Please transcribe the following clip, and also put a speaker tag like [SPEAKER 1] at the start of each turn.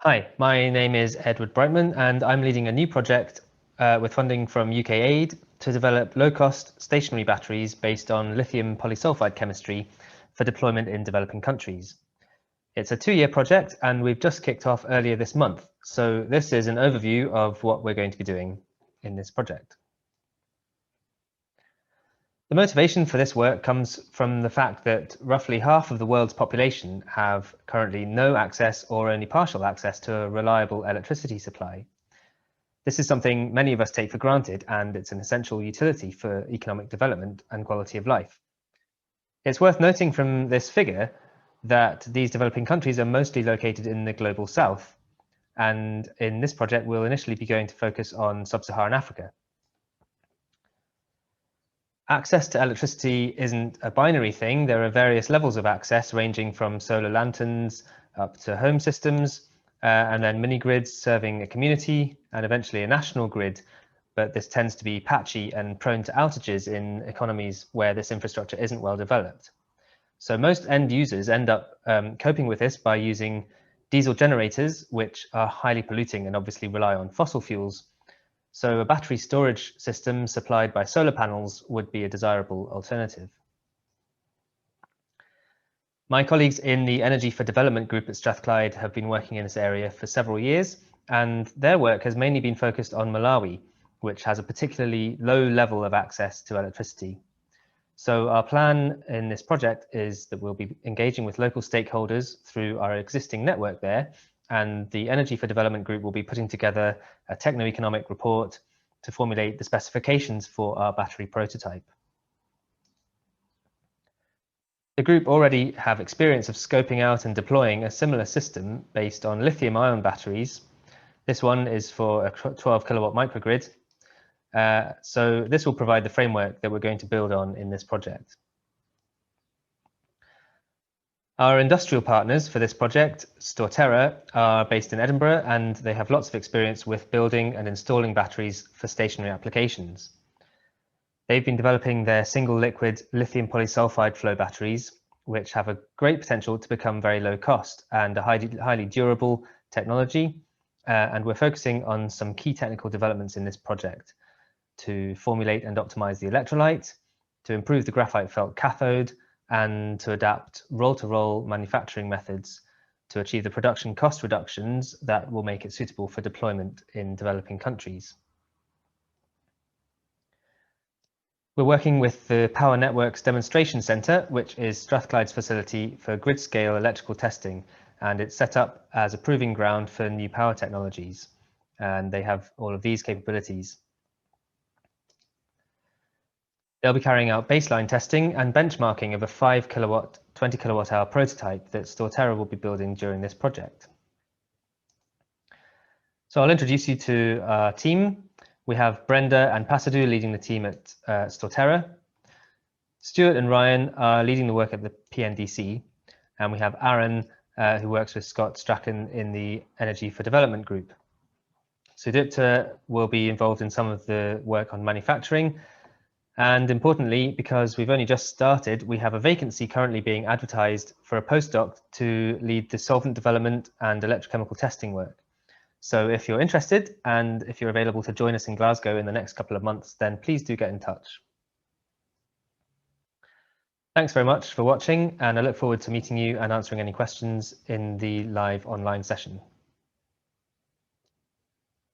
[SPEAKER 1] Hi, my name is Edward Brightman, and I'm leading a new project with funding from UK Aid to develop low-cost stationary batteries based on lithium polysulfide chemistry for deployment in developing countries. It's a 2-year project, and we've just kicked off earlier this month. So this is an overview of what we're going to be doing in this project. The motivation for this work comes from the fact that roughly half of the world's population have currently no access or only partial access to a reliable electricity supply. This is something many of us take for granted, and it's an essential utility for economic development and quality of life. It's worth noting from this figure that these developing countries are mostly located in the global south, and in this project we'll initially be going to focus on sub-Saharan Africa. Access to electricity isn't a binary thing. There are various levels of access ranging from solar lanterns up to home systems, and then mini-grids serving a community and eventually a national grid. But this tends to be patchy and prone to outages in economies where this infrastructure isn't well developed. So most end users end up coping with this by using diesel generators, which are highly polluting and obviously rely on fossil fuels. So a battery storage system supplied by solar panels would be a desirable alternative. My colleagues in the Energy for Development group at Strathclyde have been working in this area for several years, and their work has mainly been focused on Malawi, which has a particularly low level of access to electricity. So our plan in this project is that we'll be engaging with local stakeholders through our existing network there, and the Energy for Development group will be putting together a techno-economic report to formulate the specifications for our battery prototype. The group already have experience of scoping out and deploying a similar system based on lithium-ion batteries. This one is for a 12 kilowatt microgrid. So this will provide the framework that we're going to build on in this project. Our industrial partners for this project, StorTera, are based in Edinburgh, and they have lots of experience with building and installing batteries for stationary applications. They've been developing their single liquid lithium polysulfide flow batteries, which have a great potential to become very low cost and a highly durable technology. And we're focusing on some key technical developments in this project to formulate and optimize the electrolyte, to improve the graphite felt cathode, and to adapt roll-to-roll manufacturing methods to achieve the production cost reductions that will make it suitable for deployment in developing countries. We're working with the Power Networks Demonstration Centre, which is Strathclyde's facility for grid-scale electrical testing, and it's set up as a proving ground for new power technologies, and they have all of these capabilities. They'll be carrying out baseline testing and benchmarking of a 5 kilowatt, 20 kilowatt hour prototype that StorTera will be building during this project. So I'll introduce you to our team. We have Brenda and Pasadou leading the team at StorTera. Stuart and Ryan are leading the work at the PNDC. And we have Aaron, who works with Scott Strachan in the Energy for Development group. So DEPT will be involved in some of the work on manufacturing. And importantly, because we've only just started, we have a vacancy currently being advertised for a postdoc to lead the solvent development and electrochemical testing work. So if you're interested and if you're available to join us in Glasgow in the next couple of months, then please do get in touch. Thanks very much for watching, and I look forward to meeting you and answering any questions in the live online session.